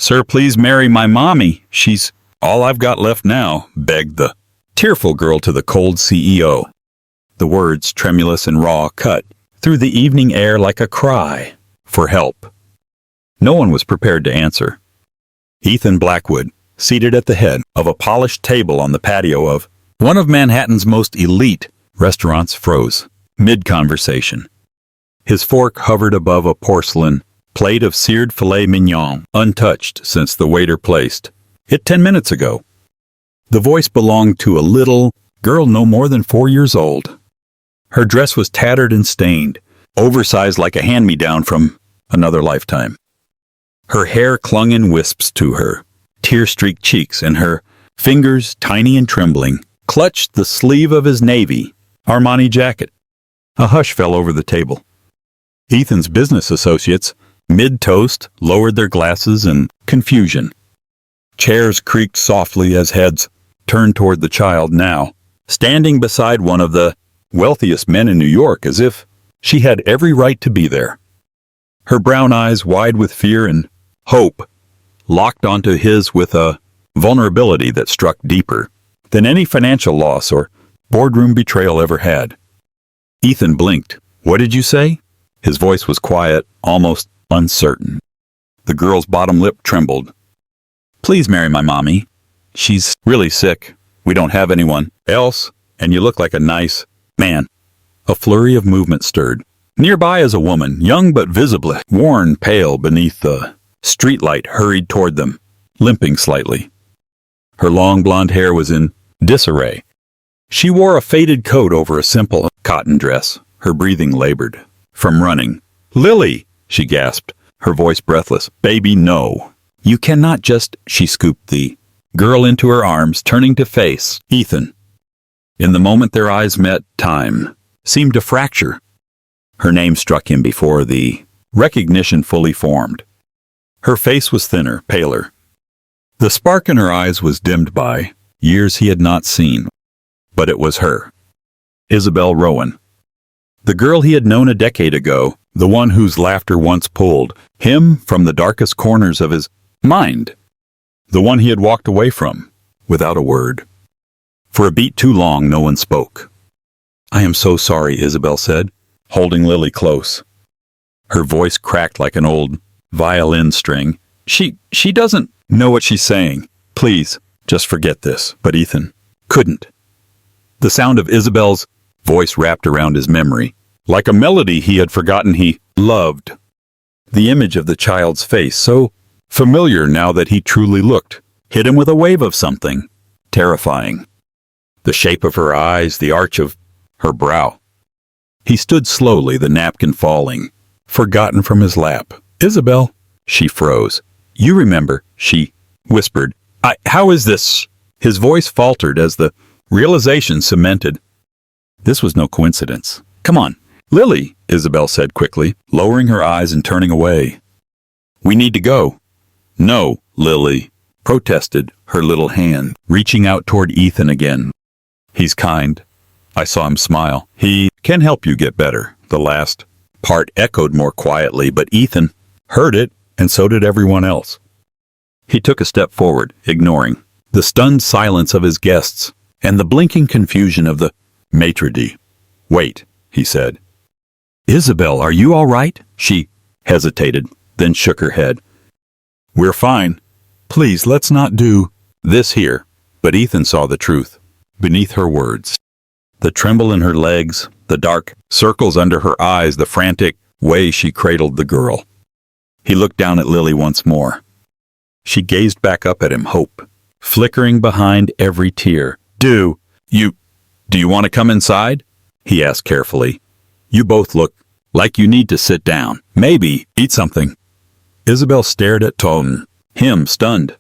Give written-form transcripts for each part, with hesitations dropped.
"Sir, please marry my mommy. She's all I've got left now," begged the tearful girl to the cold CEO. The words, tremulous and raw, cut through the evening air like a cry for help. No one was prepared to answer. Ethan Blackwood, seated at the head of a polished table on the patio of one of Manhattan's most elite restaurants, froze mid-conversation. His fork hovered above a porcelain plate of seared filet mignon, untouched since the waiter placed it 10 minutes ago. The voice belonged to a little girl no more than 4 years old. Her dress was tattered and stained, oversized like a hand-me-down from another lifetime. Her hair clung in wisps to her tear-streaked cheeks, and her fingers, tiny and trembling, clutched the sleeve of his navy Armani jacket. A hush fell over the table. Ethan's business associates, mid-toast, lowered their glasses in confusion. Chairs creaked softly as heads turned toward the child, now standing beside one of the wealthiest men in New York, as if she had every right to be there. Her brown eyes, wide with fear and hope, locked onto his with a vulnerability that struck deeper than any financial loss or boardroom betrayal ever had. Ethan blinked. "What did you say?" His voice was quiet, almost uncertain. The girl's bottom lip trembled. "Please marry my mommy. She's really sick. We don't have anyone else, and you look like a nice man." A flurry of movement stirred. Nearby is a woman, young but visibly worn pale beneath the streetlight, hurried toward them, limping slightly. Her long blonde hair was in disarray. She wore a faded coat over a simple cotton dress, her breathing labored from running. "Lily!" she gasped, her voice breathless. "Baby, no. You cannot just—" She scooped the girl into her arms, turning to face Ethan. In the moment their eyes met, time seemed to fracture. Her name struck him before the recognition fully formed. Her face was thinner, paler. The spark in her eyes was dimmed by years he had not seen. But it was her. Isabel Rowan. The girl he had known a decade ago, the one whose laughter once pulled him from the darkest corners of his mind. The one he had walked away from, without a word. For a beat too long, no one spoke. "I am so sorry," Isabel said, holding Lily close. Her voice cracked like an old violin string. She doesn't know what she's saying. Please, just forget this." But Ethan couldn't. The sound of Isabel's voice wrapped around his memory, like a melody he had forgotten he loved. The image of the child's face, so familiar now that he truly looked, hit him with a wave of something terrifying. The shape of her eyes, the arch of her brow. He stood slowly, the napkin falling, forgotten from his lap. "Isabel." She froze. "You remember," she whispered. How is this?" His voice faltered as the realization cemented. This was no coincidence. "Come on." "Lily," Isabel said quickly, lowering her eyes and turning away. "We need to go." "No," Lily protested, her little hand reaching out toward Ethan again. "He's kind." I saw him smile. "He can help you get better." The last part echoed more quietly, but Ethan heard it, and so did everyone else. He took a step forward, ignoring the stunned silence of his guests and the blinking confusion of the maitre d'. "Wait," he said. "Isabel, are you all right?" She hesitated, then shook her head. "We're fine. Please, let's not do this here." But Ethan saw the truth beneath her words. The tremble in her legs, the dark circles under her eyes, the frantic way she cradled the girl. He looked down at Lily once more. She gazed back up at him, hope flickering behind every tear. Do you want to come inside?" he asked carefully. "You both look like you need to sit down. Maybe eat something." Isabel stared at Tone, him stunned.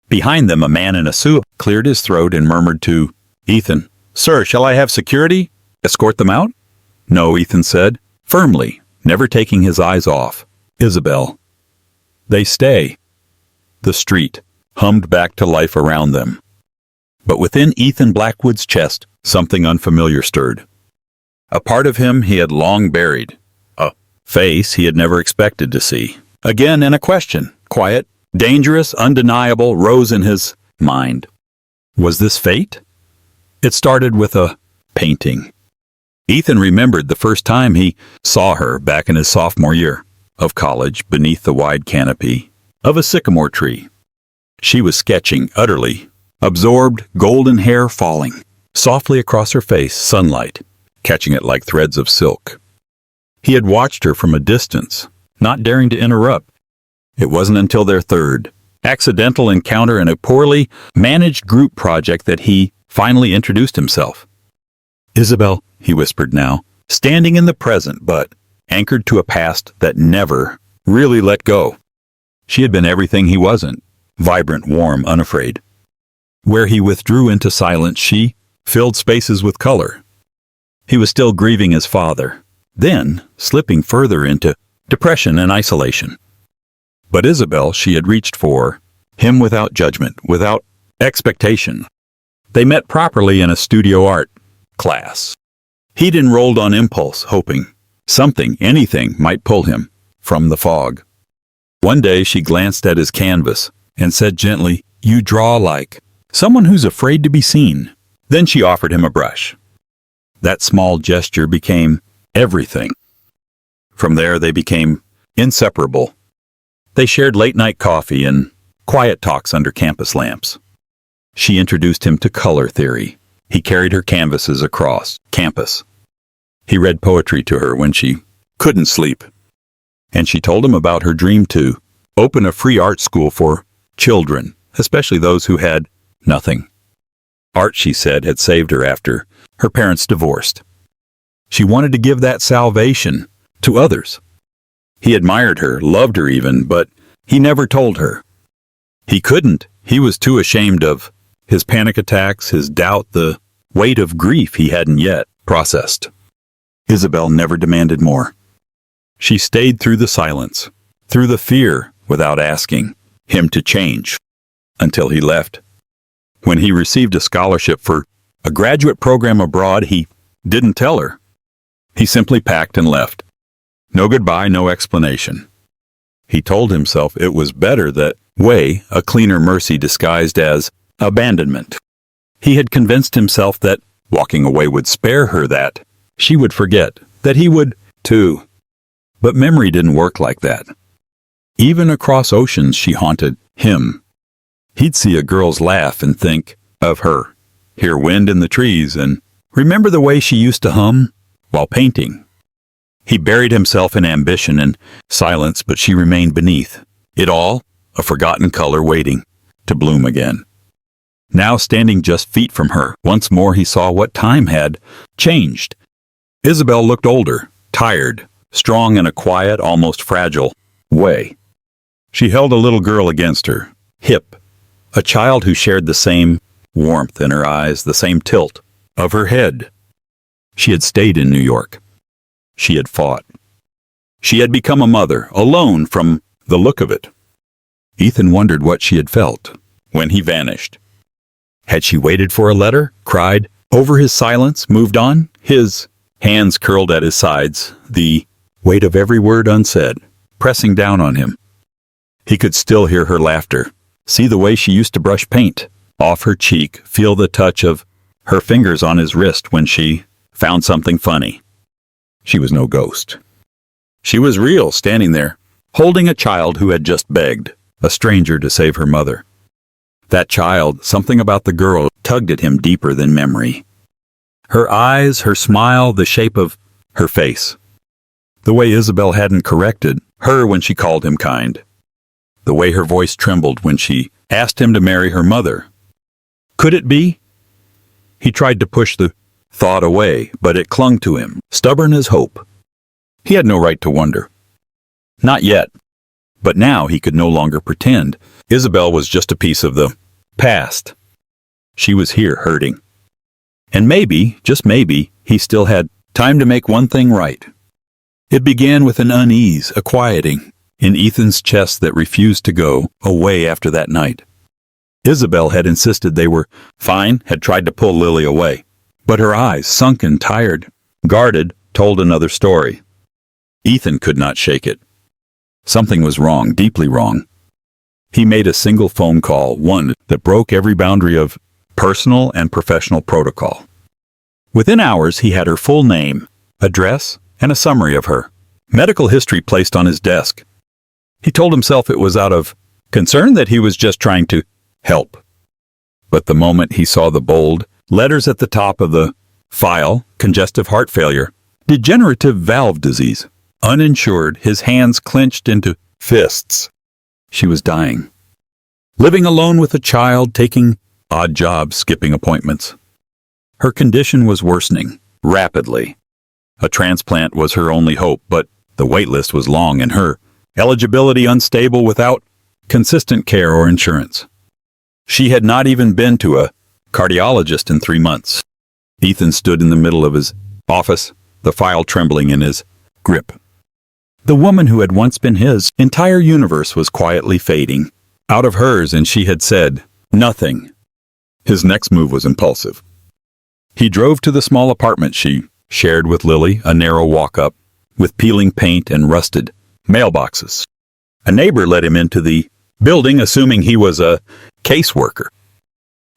Behind them, a man in a suit cleared his throat and murmured to Ethan, "Sir, shall I have security? Escort them out?" "No," Ethan said, firmly, never taking his eyes off Isabel. "They stay." The street hummed back to life around them. But within Ethan Blackwood's chest, something unfamiliar stirred. A part of him he had long buried. A face he had never expected to see. Again, and a question, quiet, dangerous, undeniable, rose in his mind. Was this fate? It started with a painting. Ethan remembered the first time he saw her back in his sophomore year of college beneath the wide canopy of a sycamore tree. She was sketching, utterly absorbed, golden hair falling softly across her face, sunlight catching it like threads of silk. He had watched her from a distance, not daring to interrupt. It wasn't until their third, accidental encounter in a poorly managed group project that he finally introduced himself. "Isabel," he whispered now, standing in the present but anchored to a past that never really let go. She had been everything he wasn't, vibrant, warm, unafraid. Where he withdrew into silence, she filled spaces with color. He was still grieving his father, then slipping further into depression and isolation. But Isabel, she had reached for him without judgment, without expectation. They met properly in a studio art class. He'd enrolled on impulse, hoping something, anything, might pull him from the fog. One day she glanced at his canvas and said gently, "You draw like someone who's afraid to be seen." Then she offered him a brush. That small gesture became everything. From there they became inseparable. They shared late-night coffee and quiet talks under campus lamps. She introduced him to color theory. He carried her canvases across campus. He read poetry to her when she couldn't sleep. And she told him about her dream to open a free art school for children, especially those who had nothing. Art, she said, had saved her after her parents divorced. She wanted to give that salvation to others. He admired her, loved her even, but he never told her. He couldn't. He was too ashamed of his panic attacks, his doubt, the weight of grief he hadn't yet processed. Isabel never demanded more. She stayed through the silence, through the fear, without asking him to change, until he left. When he received a scholarship for a graduate program abroad, he didn't tell her. He simply packed and left. No goodbye, no explanation. He told himself it was better that way, a cleaner mercy disguised as abandonment. He had convinced himself that walking away would spare her, that she would forget, that he would, too. But memory didn't work like that. Even across oceans she haunted him. He'd see a girl's laugh and think of her, hear wind in the trees, and remember the way she used to hum while painting. He buried himself in ambition and silence, but she remained beneath it all, a forgotten color waiting to bloom again. Now standing just feet from her, once more he saw what time had changed. Isabel looked older, tired, strong in a quiet, almost fragile way. She held a little girl against her hip, a child who shared the same warmth in her eyes, the same tilt of her head. She had stayed in New York. She had fought. She had become a mother, alone from the look of it. Ethan wondered what she had felt when he vanished. Had she waited for a letter, cried over his silence, moved on, his hands curled at his sides, the weight of every word unsaid, pressing down on him? He could still hear her laughter, see the way she used to brush paint off her cheek, feel the touch of her fingers on his wrist when she found something funny. She was no ghost. She was real, standing there, holding a child who had just begged a stranger to save her mother. That child, something about the girl, tugged at him deeper than memory. Her eyes, her smile, the shape of her face. The way Isabel hadn't corrected her when she called him kind. The way her voice trembled when she asked him to marry her mother. Could it be? He tried to push the thought away, but it clung to him, stubborn as hope. He had no right to wonder. Not yet. But now he could no longer pretend. Isabel was just a piece of the past. She was here hurting. And maybe, just maybe, he still had time to make one thing right. It began with an unease, a quieting in Ethan's chest that refused to go away after that night. Isabel had insisted they were fine, had tried to pull Lily away. But her eyes, sunken, tired, guarded, told another story. Ethan could not shake it. Something was wrong, deeply wrong. He made a single phone call, one that broke every boundary of personal and professional protocol. Within hours, he had her full name, address, and a summary of her medical history placed on his desk. He told himself it was out of concern, that he was just trying to help. But the moment he saw the bold letters at the top of the file, congestive heart failure, degenerative valve disease, uninsured, his hands clenched into fists. She was dying. Living alone with a child, taking odd jobs, skipping appointments. Her condition was worsening rapidly. A transplant was her only hope, but the wait list was long and her eligibility unstable without consistent care or insurance. She had not even been to a cardiologist in 3 months. Ethan stood in the middle of his office, the file trembling in his grip. The woman who had once been his entire universe was quietly fading out of hers, and she had said nothing. His next move was impulsive. He drove to the small apartment she shared with Lily, a narrow walk-up with peeling paint and rusted mailboxes. A neighbor let him into the building, assuming he was a caseworker.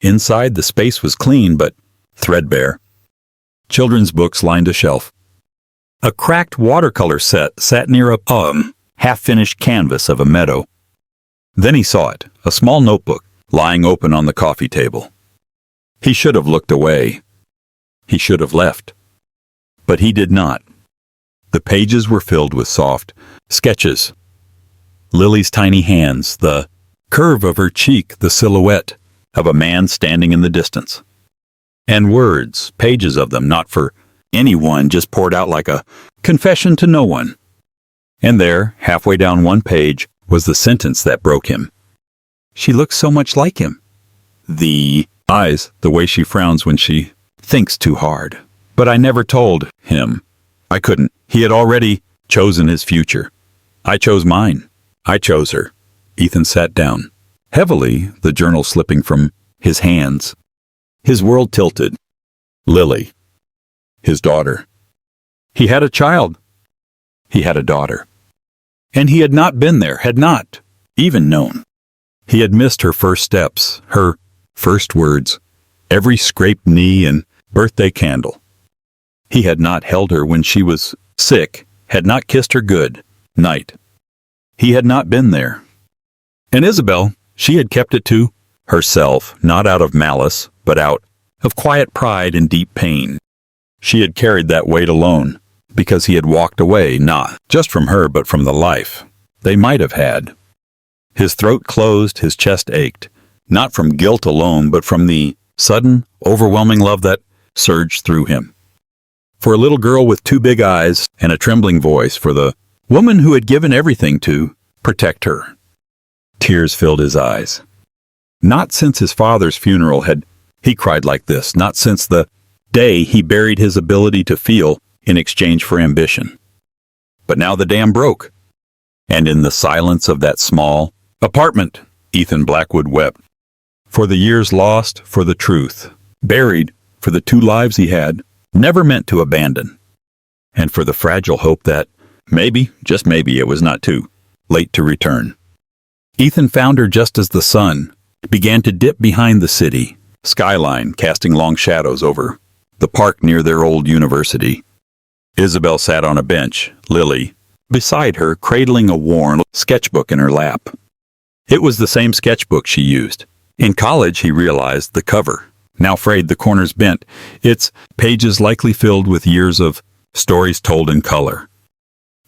Inside, the space was clean but threadbare. Children's books lined a shelf. A cracked watercolor set sat near a half-finished canvas of a meadow. Then he saw it, a small notebook lying open on the coffee table. He should have looked away. He should have left. But he did not. The pages were filled with soft sketches. Lily's tiny hands, the curve of her cheek, the silhouette of a man standing in the distance. And words, pages of them, not for anyone, just poured out like a confession to no one. And there, halfway down one page, was the sentence that broke him. She looks so much like him. The eyes, the way she frowns when she thinks too hard. But I never told him. I couldn't. He had already chosen his future. I chose mine. I chose her. Ethan sat down. Heavily, the journal slipping from his hands. His world tilted. Lily. His daughter. He had a child. He had a daughter. And he had not been there, had not even known. He had missed her first steps, her first words, every scraped knee and birthday candle. He had not held her when she was sick, had not kissed her good night. He had not been there. And Isabel, she had kept it to herself, not out of malice, but out of quiet pride and deep pain. She had carried that weight alone, because he had walked away, not just from her, but from the life they might have had. His throat closed, his chest ached, not from guilt alone, but from the sudden, overwhelming love that surged through him. For a little girl with 2 big eyes and a trembling voice, for the woman who had given everything to protect her. Tears filled his eyes. Not since his father's funeral had he cried like this, not since the day he buried his ability to feel in exchange for ambition. But now the dam broke. And in the silence of that small apartment, Ethan Blackwood wept. For the years lost, for the truth buried, for the 2 lives he had never meant to abandon, and for the fragile hope that maybe, just maybe, it was not too late to return. Ethan found her just as the sun began to dip behind the city skyline, casting long shadows over the park near their old university. Isabel sat on a bench, Lily beside her, cradling a worn sketchbook in her lap. It was the same sketchbook she used. In college, he realized, the cover, now frayed, the corners bent, its pages likely filled with years of stories told in color.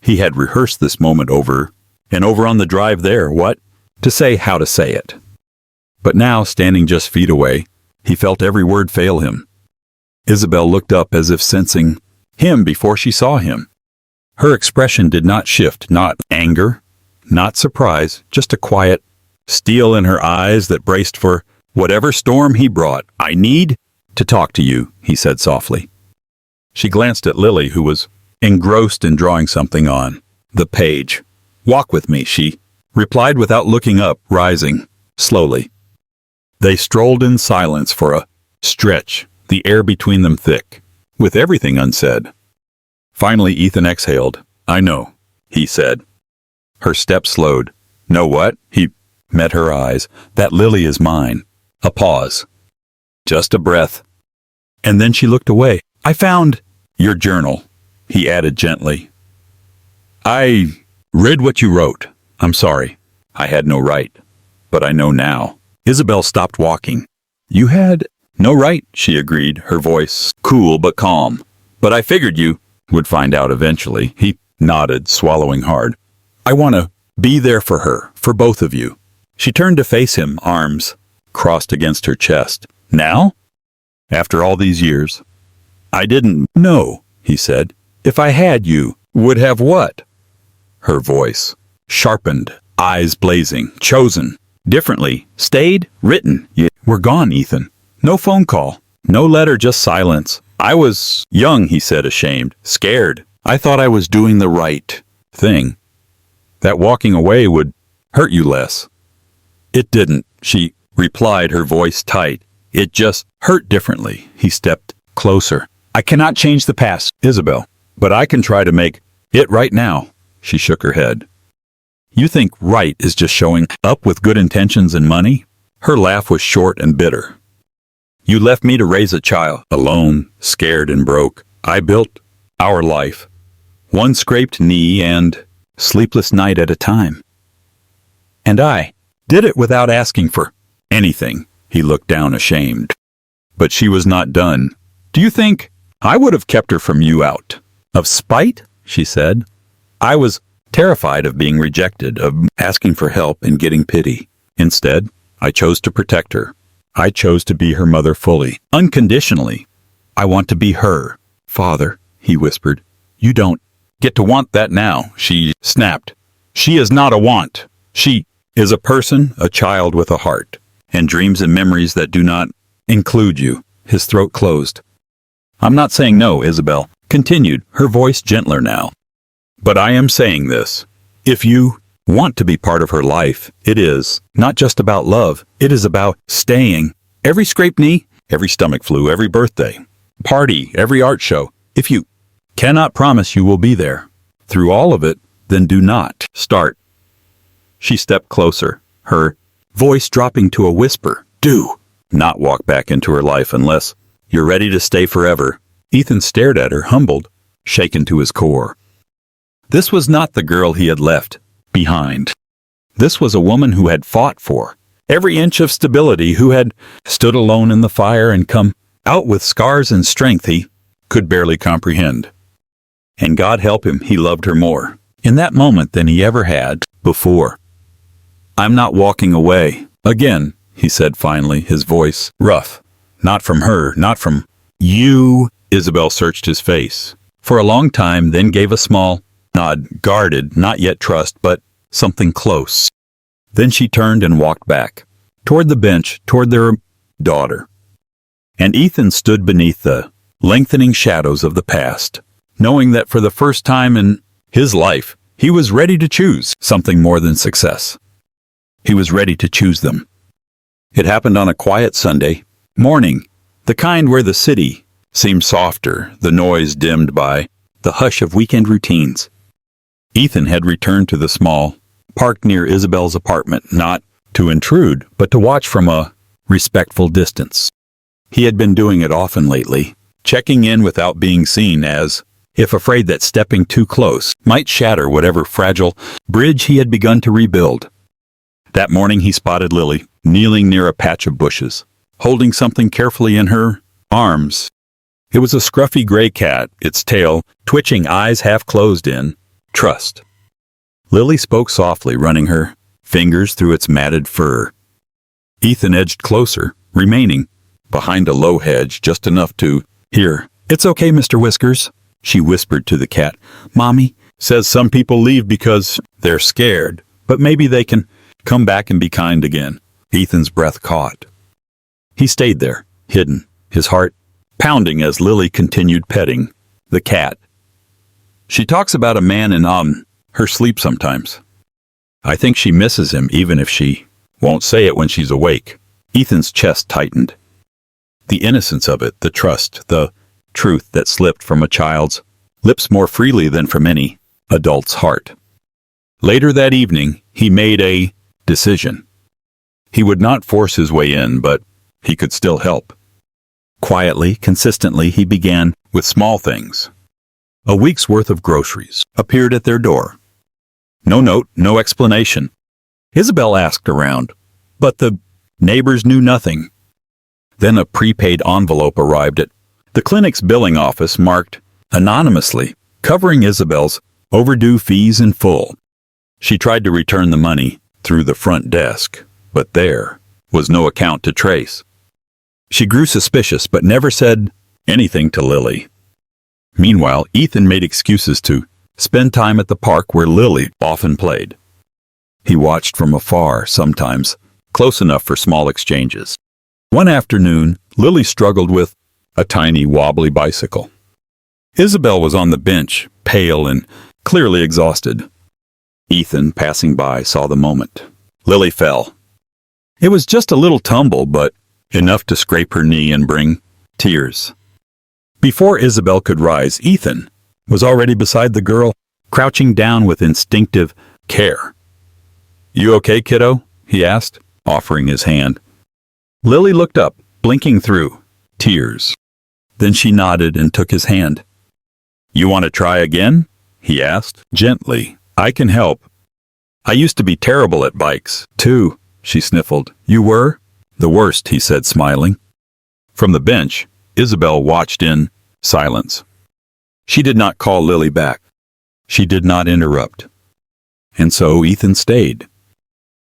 He had rehearsed this moment over and over on the drive there, what to say, how to say it. But now, standing just feet away, he felt every word fail him. Isabel looked up as if sensing him before she saw him. Her expression did not shift, not anger, not surprise, just a quiet steel in her eyes that braced for whatever storm he brought. "I need to talk to you," he said softly. She glanced at Lily, who was engrossed in drawing something on the page. "Walk with me," she replied without looking up, rising slowly. They strolled in silence for a stretch, the air between them thick, with everything unsaid. Finally, Ethan exhaled. "I know," he said. Her steps slowed. "Know what?" He met her eyes. That lily is mine. A pause. Just a breath. And then she looked away. I found your journal, he added gently. I read what you wrote. I'm sorry. I had no right. But I know now. Isabel stopped walking. You had no right, she agreed, her voice cool but calm. But I figured you would find out eventually. He nodded, swallowing hard. I want to be there for her, for both of you. She turned to face him, arms crossed against her chest. Now? After all these years? I didn't know, he said. If I had, you would have what? Her voice sharpened, eyes blazing. Chosen. Differently. Stayed. Written. We're gone, Ethan. No phone call. No letter, just silence. I was young, he said, ashamed. Scared. I thought I was doing the right thing. That walking away would hurt you less. It didn't, she replied, her voice tight. It just hurt differently. He stepped closer. I cannot change the past, Isabel, but I can try to make it right now. She shook her head. You think right is just showing up with good intentions and money? Her laugh was short and bitter. You left me to raise a child, alone, scared and broke. I built our life, one scraped knee and sleepless night at a time. And I did it without asking for anything. He looked down ashamed. But she was not done. Do you think I would have kept her from you out of spite? She said. I was terrified of being rejected, of asking for help and getting pity. Instead, I chose to protect her. I chose to be her mother fully, unconditionally. I want to be her father, he whispered. You don't get to want that now, she snapped. She is not a want. She is a person, a child with a heart, and dreams and memories that do not include you. His throat closed. I'm not saying no, Isabel continued, her voice gentler now. But I am saying this. If you want to be part of her life, it is not just about love. It is about staying. Every scraped knee, every stomach flu, every birthday, party, every art show. If you cannot promise you will be there through all of it, then do not start. She stepped closer, her voice dropping to a whisper. Do not walk back into her life unless you're ready to stay forever. Ethan stared at her, humbled, shaken to his core. This was not the girl he had left behind. This was a woman who had fought for every inch of stability, who had stood alone in the fire and come out with scars and strength he could barely comprehend. And God help him, he loved her more in that moment than he ever had before. I'm not walking away again, he said finally, his voice rough. Not from her, not from you. Isabel searched his face for a long time, then gave a small nod, guarded, not yet trust, but something close. Then she turned and walked back, toward the bench, toward their daughter. And Ethan stood beneath the lengthening shadows of the past, knowing that for the first time in his life, he was ready to choose something more than success. He was ready to choose them. It happened on a quiet Sunday morning, the kind where the city seemed softer, the noise dimmed by the hush of weekend routines. Ethan had returned to the small park near Isabel's apartment, not to intrude, but to watch from a respectful distance. He had been doing it often lately, checking in without being seen, as if afraid that stepping too close might shatter whatever fragile bridge he had begun to rebuild. That morning he spotted Lily, kneeling near a patch of bushes, holding something carefully in her arms. It was a scruffy gray cat, its tail twitching, eyes half closed in trust. Lily spoke softly, running her fingers through its matted fur. Ethan edged closer, remaining behind a low hedge, just enough to hear. It's okay, Mr. Whiskers, she whispered to the cat. Mommy says some people leave because they're scared, but maybe they can come back and be kind again. Ethan's breath caught. He stayed there, hidden, his heart pounding as Lily continued petting the cat. She talks about a man in her sleep sometimes. I think she misses him, even if she won't say it when she's awake. Ethan's chest tightened. The innocence of it, the trust, the truth that slipped from a child's lips more freely than from any adult's heart. Later that evening, he made a decision. He would not force his way in, but he could still help. Quietly, consistently, he began with small things. A week's worth of groceries appeared at their door. No note, no explanation. Isabel asked around, but the neighbors knew nothing. Then a prepaid envelope arrived at the clinic's billing office marked anonymously, covering Isabel's overdue fees in full. She tried to return the money through the front desk, but there was no account to trace. She grew suspicious but never said anything to Lily. Meanwhile, Ethan made excuses to spend time at the park where Lily often played. He watched from afar, sometimes close enough for small exchanges. One afternoon, Lily struggled with a tiny wobbly bicycle. Isabel was on the bench, pale and clearly exhausted. Ethan, passing by, saw the moment. Lily fell. It was just a little tumble, but enough to scrape her knee and bring tears. Before Isabel could rise, Ethan was already beside the girl, crouching down with instinctive care. "You okay, kiddo?" he asked, offering his hand. Lily looked up, blinking through tears. Then she nodded and took his hand. "You want to try again?" he asked, gently. "I can help. I used to be terrible at bikes, too," she sniffled. "You were?" "The worst," he said, smiling. From the bench, Isabel watched in silence. She did not call Lily back. She did not interrupt. And so Ethan stayed.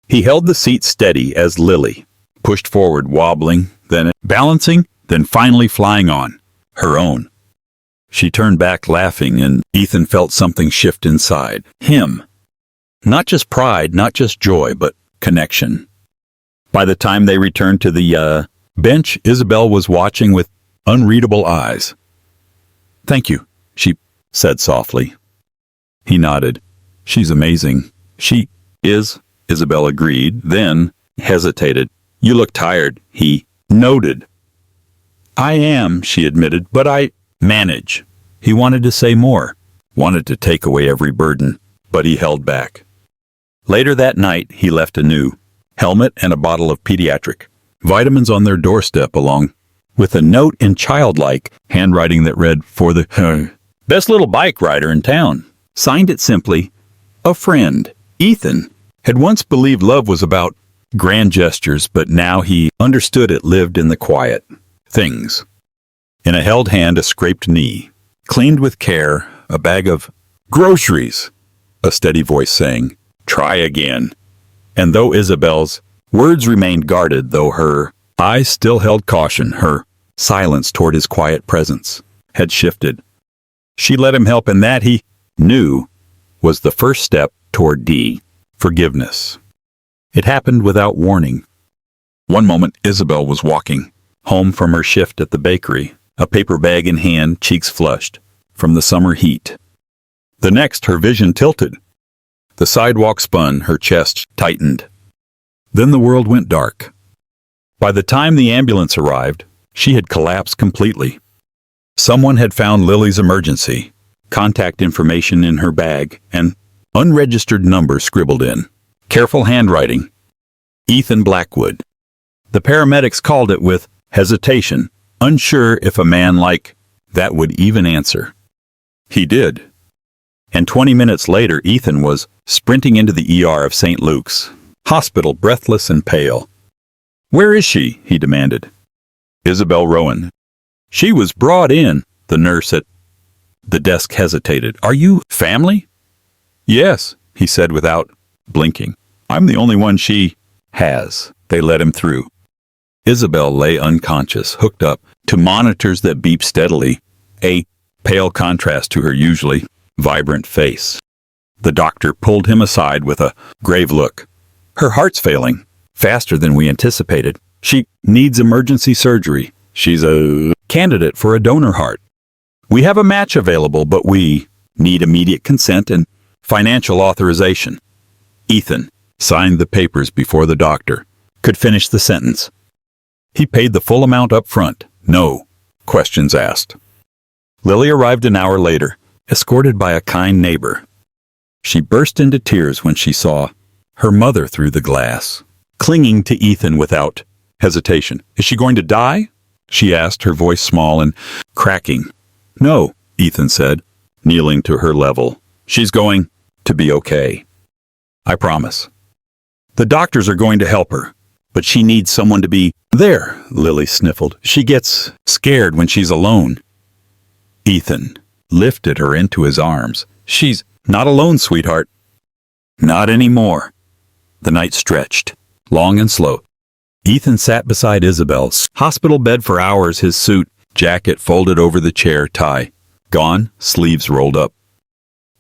He held the seat steady as Lily pushed forward, wobbling, then balancing, then finally flying on her own. She turned back laughing, and Ethan felt something shift inside him. Not just pride, not just joy, but connection. By the time they returned to the bench, Isabel was watching with unreadable eyes. "Thank you," she said softly. He nodded. "She's amazing." "She is," Isabel agreed, then hesitated. "You look tired," he noted. "I am," she admitted, "but I manage." He wanted to say more, wanted to take away every burden, but he held back. Later that night, he left a new helmet and a bottle of pediatric vitamins on their doorstep, along with a note in childlike handwriting that read, "For the best little bike rider in town." Signed it simply, "A friend." Ethan had once believed love was about grand gestures, but now he understood it lived in the quiet things. In a held hand, a scraped knee, cleaned with care, a bag of groceries, a steady voice saying, "Try again." And though Isabel's words remained guarded, though her eyes still held caution, her silence toward his quiet presence had shifted. She let him help, and that, he knew, was the first step toward forgiveness. It happened without warning. One moment, Isabel was walking home from her shift at the bakery, a paper bag in hand, cheeks flushed from the summer heat. The next, her vision tilted. The sidewalk spun, her chest tightened. Then the world went dark. By the time the ambulance arrived, she had collapsed completely. Someone had found Lily's emergency contact information in her bag, and unregistered numbers scribbled in careful handwriting. Ethan Blackwood. The paramedics called it with hesitation, unsure if a man like that would even answer. He did. And 20 minutes later, Ethan was sprinting into the ER of St. Luke's Hospital, breathless and pale. "Where is she?" he demanded. "Isabel Rowan." "She was brought in," the nurse at the desk hesitated. "Are you family?" "Yes," he said without blinking. "I'm the only one she has." They let him through. Isabel lay unconscious, hooked up to monitors that beeped steadily, a pale contrast to her usually vibrant face. The doctor pulled him aside with a grave look. "Her heart's failing, faster than we anticipated. She needs emergency surgery. She's a candidate for a donor heart. We have a match available, but we need immediate consent and financial authorization." Ethan signed the papers before the doctor could finish the sentence. He paid the full amount up front, no questions asked. Lily arrived an hour later, escorted by a kind neighbor. She burst into tears when she saw her mother through the glass. clinging to Ethan without hesitation. "Is she going to die?" she asked, her voice small and cracking. "No," Ethan said, kneeling to her level. "She's going to be okay. I promise. The doctors are going to help her, but she needs someone to be there," Lily sniffled. "She gets scared when she's alone." Ethan lifted her into his arms. "She's not alone, sweetheart." "Not anymore." The night stretched, long and slow. Ethan sat beside Isabel's hospital bed for hours, his suit jacket folded over the chair, tie gone, sleeves rolled up.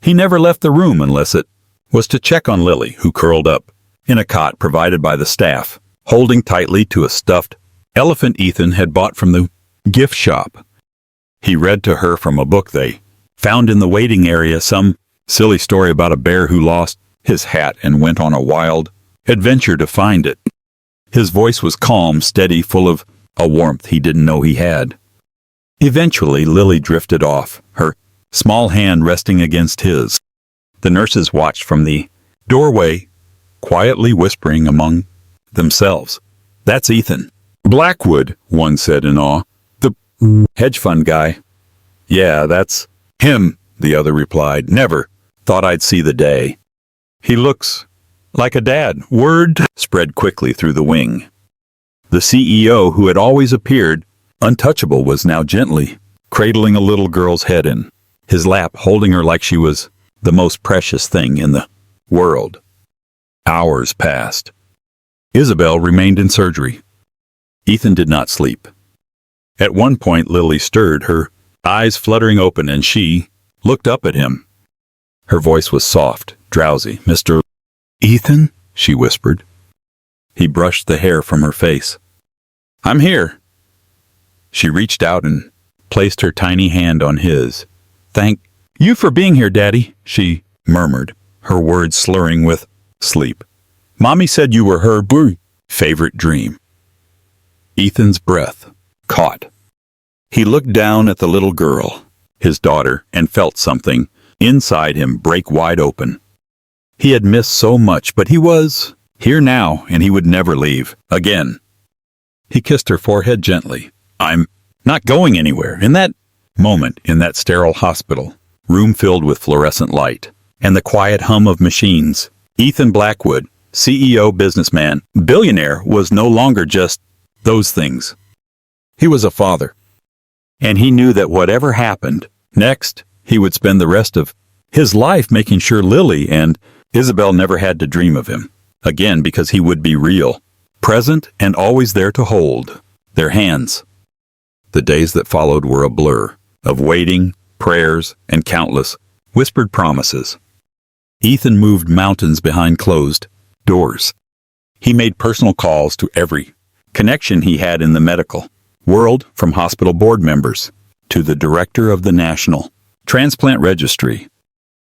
He never left the room unless it was to check on Lily, who curled up in a cot provided by the staff, holding tightly to a stuffed elephant Ethan had bought from the gift shop. He read to her from a book they found in the waiting area, some silly story about a bear who lost his hat and went on a wild adventure to find it. His voice was calm, steady, full of a warmth he didn't know he had. Eventually, Lily drifted off, her small hand resting against his. The nurses watched from the doorway, quietly whispering among themselves. "That's Ethan Blackwood," one said in awe. "The hedge fund guy." "Yeah, that's him," the other replied. "Never thought I'd see the day. He looks like a dad." Word spread quickly through the wing. The CEO, who had always appeared untouchable, was now gently cradling a little girl's head in his lap, holding her like she was the most precious thing in the world. Hours passed. Isabel remained in surgery. Ethan did not sleep. At one point, Lily stirred, her eyes fluttering open, and she looked up at him. Her voice was soft, drowsy. "Mr. Ethan?" she whispered. He brushed the hair from her face. "I'm here." She reached out and placed her tiny hand on his. "Thank you for being here, Daddy," she murmured, her words slurring with sleep. "Mommy said you were her favorite dream." Ethan's breath caught. He looked down at the little girl, his daughter, and felt something inside him break wide open. He had missed so much, but he was here now, and he would never leave again. He kissed her forehead gently. "I'm not going anywhere." In that moment, in that sterile hospital room filled with fluorescent light and the quiet hum of machines, Ethan Blackwood, CEO, businessman, billionaire, was no longer just those things. He was a father. And he knew that whatever happened next, he would spend the rest of his life making sure Lily and Isabel never had to dream of him again, because he would be real, present, and always there to hold their hands. The days that followed were a blur of waiting, prayers, and countless whispered promises. Ethan moved mountains behind closed doors. He made personal calls to every connection he had in the medical world, from hospital board members to the director of the National Transplant Registry.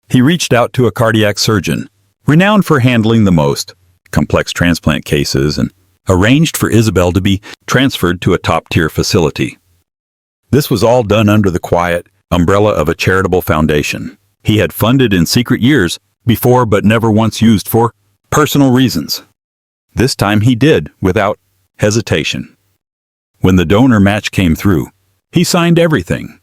He reached out to a cardiac surgeon, renowned for handling the most complex transplant cases, and arranged for Isabel to be transferred to a top-tier facility. This was all done under the quiet umbrella of a charitable foundation he had funded in secret years before, but never once used for personal reasons. This time he did, without hesitation. When the donor match came through, he signed everything.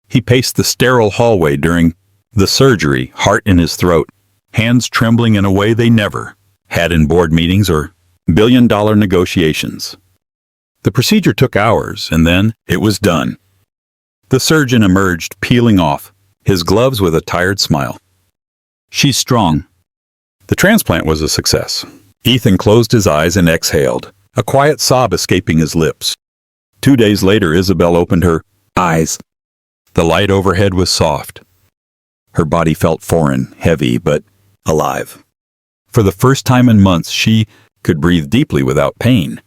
He paced the sterile hallway during the surgery, heart in his throat, hands trembling in a way they never had in board meetings or billion-dollar negotiations. The procedure took hours, and then it was done. The surgeon emerged, peeling off his gloves with a tired smile. "She's strong." The transplant was a success. Ethan closed his eyes and exhaled, a quiet sob escaping his lips. 2 days later, Isabel opened her eyes. The light overhead was soft. Her body felt foreign, heavy, but alive. For the first time in months, she could breathe deeply without pain.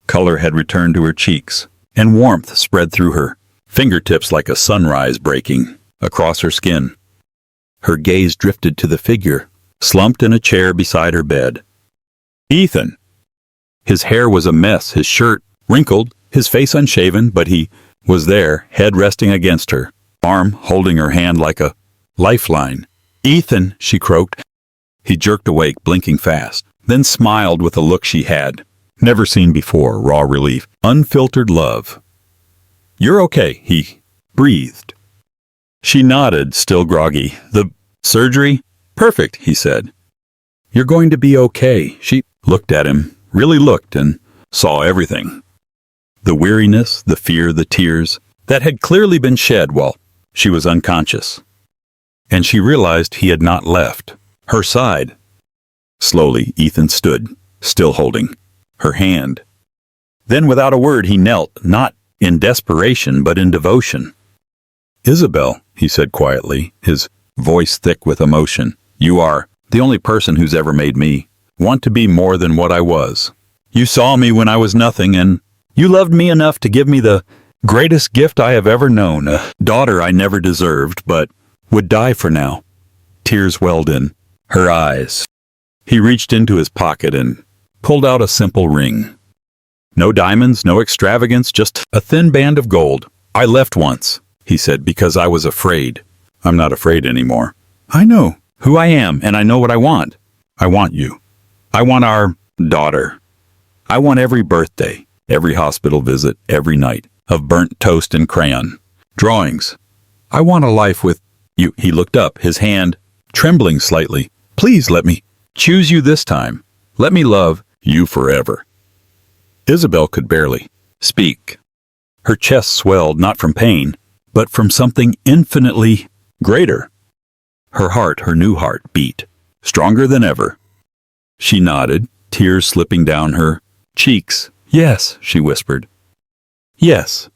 Color had returned to her cheeks, and warmth spread through her fingertips like a sunrise breaking across her skin. Her gaze drifted to the figure, slumped in a chair beside her bed. Ethan! His hair was a mess, his shirt wrinkled, his face unshaven, but he was there, head resting against her, arm holding her hand like a lifeline. "Ethan," she croaked. He jerked awake, blinking fast. then smiled with a look she had never seen before, raw relief, unfiltered love. "You're okay," he breathed. She nodded, still groggy. "The surgery? Perfect," he said. "You're going to be okay." She looked at him, really looked, and saw everything. The weariness, the fear, the tears that had clearly been shed while she was unconscious. And she realized he had not left her side. Slowly, Ethan stood, still holding her hand. Then, without a word, he knelt, not in desperation, but in devotion. "Isabel," he said quietly, his voice thick with emotion, "you are the only person who's ever made me want to be more than what I was. You saw me when I was nothing, and you loved me enough to give me the greatest gift I have ever known, a daughter I never deserved, but would die for now." Tears welled in her eyes. He reached into his pocket and pulled out a simple ring. No diamonds, no extravagance, just a thin band of gold. "I left once," he said, "because I was afraid. I'm not afraid anymore. I know who I am, and I know what I want. I want you. I want our daughter. I want every birthday, every hospital visit, every night of burnt toast and crayon drawings. I want a life with you." He looked up, his hand trembling slightly. "Please let me choose you this time. Let me love you forever." Isabel could barely speak. Her chest swelled not from pain, but from something infinitely greater. Her heart, her new heart, beat stronger than ever. She nodded, tears slipping down her cheeks. "Yes," she whispered. "Yes."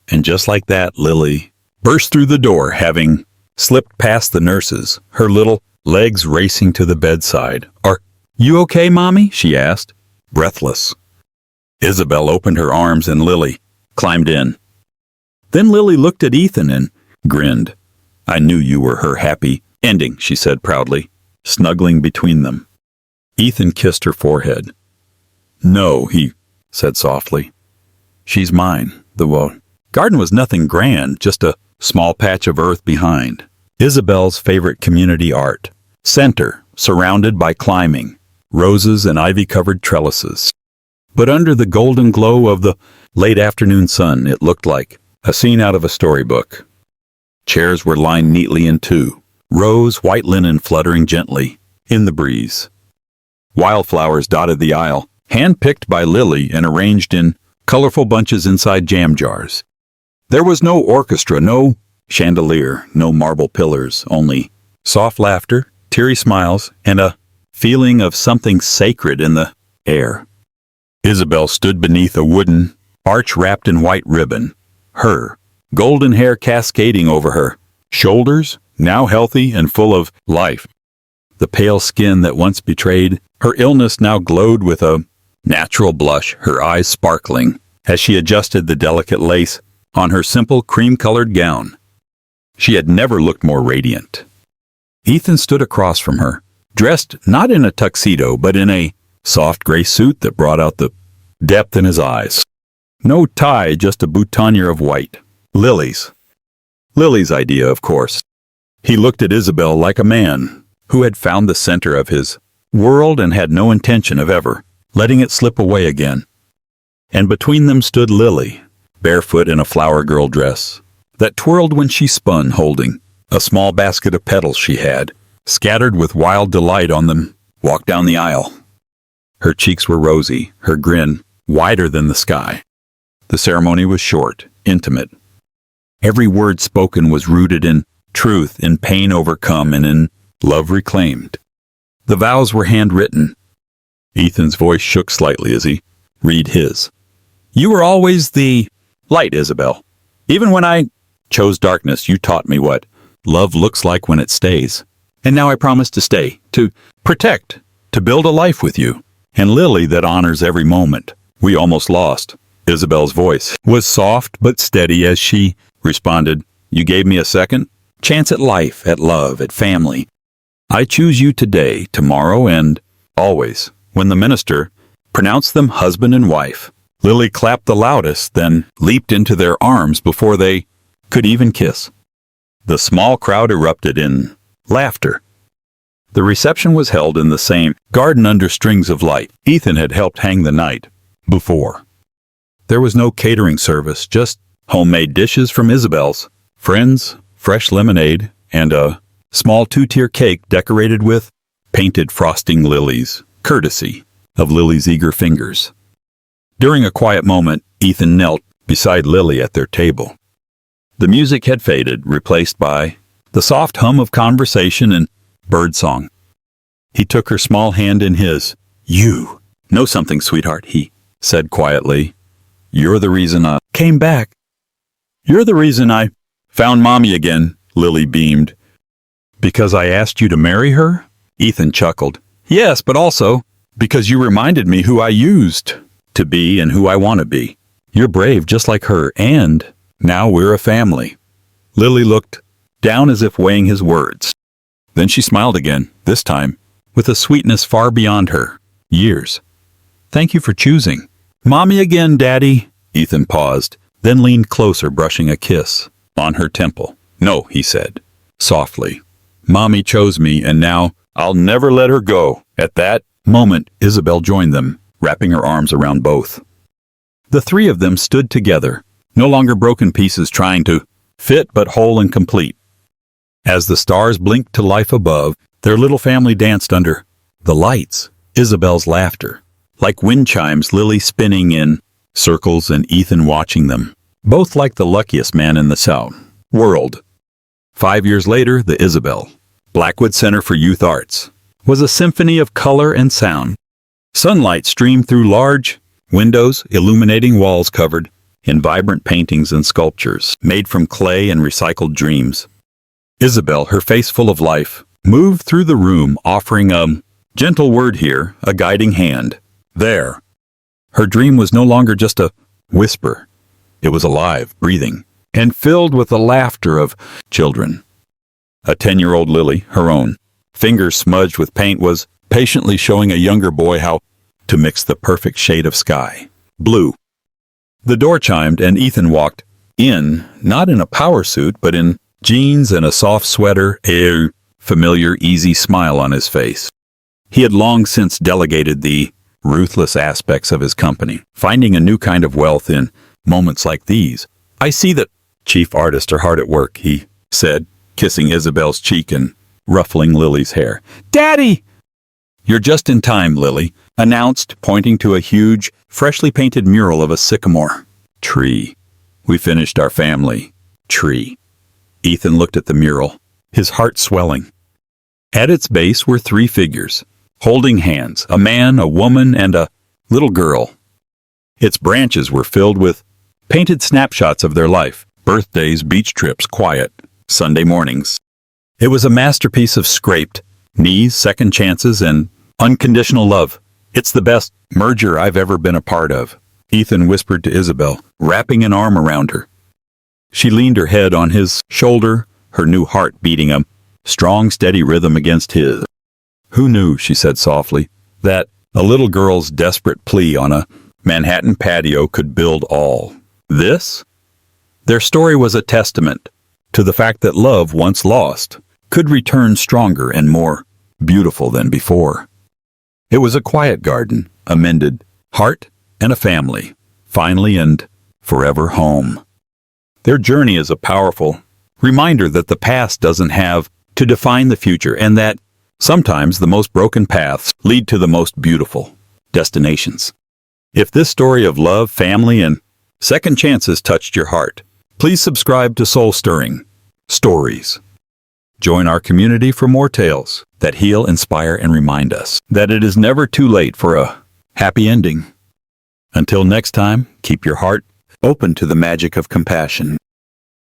And just like that, Lily burst through the door, having slipped past the nurses, her little legs racing to the bedside. "Are you okay, Mommy?" she asked, breathless. Isabel opened her arms and Lily climbed in. Then Lily looked at Ethan and grinned. "I knew you were her happy ending," she said proudly, snuggling between them. Ethan kissed her forehead. "No," he said softly. "She's mine." The garden was nothing grand, just a small patch of earth behind. Isabel's favorite community art center, surrounded by climbing, roses and ivy-covered trellises. But under the golden glow of the late afternoon sun, it looked like a scene out of a storybook. Chairs were lined neatly in two, rows, white linen fluttering gently in the breeze. Wildflowers dotted the aisle, hand-picked by Lily and arranged in colorful bunches inside jam jars. There was no orchestra, no chandelier, no marble pillars, only soft laughter, teary smiles, and a feeling of something sacred in the air. Isabel stood beneath a wooden arch wrapped in white ribbon, her golden hair cascading over her shoulders, now healthy and full of life. The pale skin that once betrayed her illness now glowed with a natural blush, her eyes sparkling as she adjusted the delicate lace on her simple cream-colored gown. She had never looked more radiant. Ethan stood across from her, dressed not in a tuxedo, but in a soft gray suit that brought out the depth in his eyes. No tie, just a boutonniere of white. Lily's idea, of course. He looked at Isabel like a man who had found the center of his world and had no intention of ever letting it slip away again. And between them stood Lily, barefoot in a flower girl dress that twirled when she spun, holding a small basket of petals she had, scattered with wild delight on them, walked down the aisle. Her cheeks were rosy, her grin wider than the sky. The ceremony was short, intimate. Every word spoken was rooted in truth, in pain overcome, and in love reclaimed. The vows were handwritten. Ethan's voice shook slightly as he read his. "You were always the light, Isabel. Even when I chose darkness, you taught me what love looks like when it stays. And now I promise to stay, to protect, to build a life with you. And Lily that honors every moment." We almost lost. Isabel's voice was soft but steady as she responded, "You gave me a second chance at life, at love, at family. I choose you today, tomorrow, and always." When the minister pronounced them husband and wife, Lily clapped the loudest, then leaped into their arms before they could even kiss. The small crowd erupted in laughter. The reception was held in the same garden under strings of light Ethan had helped hang the night before. There was no catering service, just homemade dishes from Isabel's friends, fresh lemonade, and a small two-tier cake decorated with painted frosting lilies, courtesy of Lily's eager fingers. During a quiet moment, Ethan knelt beside Lily at their table. The music had faded, replaced by the soft hum of conversation and birdsong. He took her small hand in his. "You know something, sweetheart," he said quietly. "You're the reason I came back. You're the reason I found Mommy again," Lily beamed. "Because I asked you to marry her?" Ethan chuckled. "Yes, but also because you reminded me who I used to be and who I want to be. You're brave just like her, and now we're a family." Lily looked down as if weighing his words. Then she smiled again, this time with a sweetness far beyond her years. "Thank you for choosing Mommy again, Daddy." Ethan paused, then leaned closer, brushing a kiss on her temple. "No," he said, softly. "Mommy chose me, and now I'll never let her go." At that moment, Isabel joined them, wrapping her arms around both. The three of them stood together, no longer broken pieces trying to fit but whole and complete. As the stars blinked to life above, their little family danced under the lights. Isabel's laughter, like wind chimes, Lily spinning in circles and Ethan watching them, both like the luckiest man in the South world. 5 years later, the Isabel Blackwood Center for Youth Arts was a symphony of color and sound. Sunlight streamed through large windows, illuminating walls covered in vibrant paintings and sculptures made from clay and recycled dreams. Isabel, her face full of life, moved through the room, offering a gentle word here, a guiding hand there. Her dream was no longer just a whisper. It was alive, breathing, and filled with the laughter of children. A 10-year-old Lily, her own fingers smudged with paint, was patiently showing a younger boy how to mix the perfect shade of sky blue. The door chimed, and Ethan walked in, not in a power suit, but in jeans and a soft sweater, a familiar, easy smile on his face. He had long since delegated the ruthless aspects of his company, finding a new kind of wealth in moments like these. "I see that chief artists are hard at work," he said, kissing Isabel's cheek and ruffling Lily's hair. "Daddy!" "You're just in time," Lily announced, pointing to a huge, freshly painted mural of a sycamore tree. "We finished our family tree." Ethan looked at the mural, his heart swelling. At its base were 3 figures, holding hands, a man, a woman, and a little girl. Its branches were filled with painted snapshots of their life, birthdays, beach trips, quiet Sunday mornings. It was a masterpiece of scraped knees, second chances, and unconditional love. "It's the best merger I've ever been a part of," Ethan whispered to Isabel, wrapping an arm around her. She leaned her head on his shoulder, her new heart beating a strong, steady rhythm against his. "Who knew," she said softly, "that a little girl's desperate plea on a Manhattan patio could build all this?" Their story was a testament to the fact that love, once lost, could return stronger and more beautiful than before. It was a quiet garden, a mended heart, and a family, finally and forever home. Their journey is a powerful reminder that the past doesn't have to define the future, and that sometimes the most broken paths lead to the most beautiful destinations. If this story of love, family, and second chances touched your heart, please subscribe to Soul-Stirring Stories. Join our community for more tales that heal, inspire, and remind us that it is never too late for a happy ending. Until next time, keep your heart open to the magic of compassion.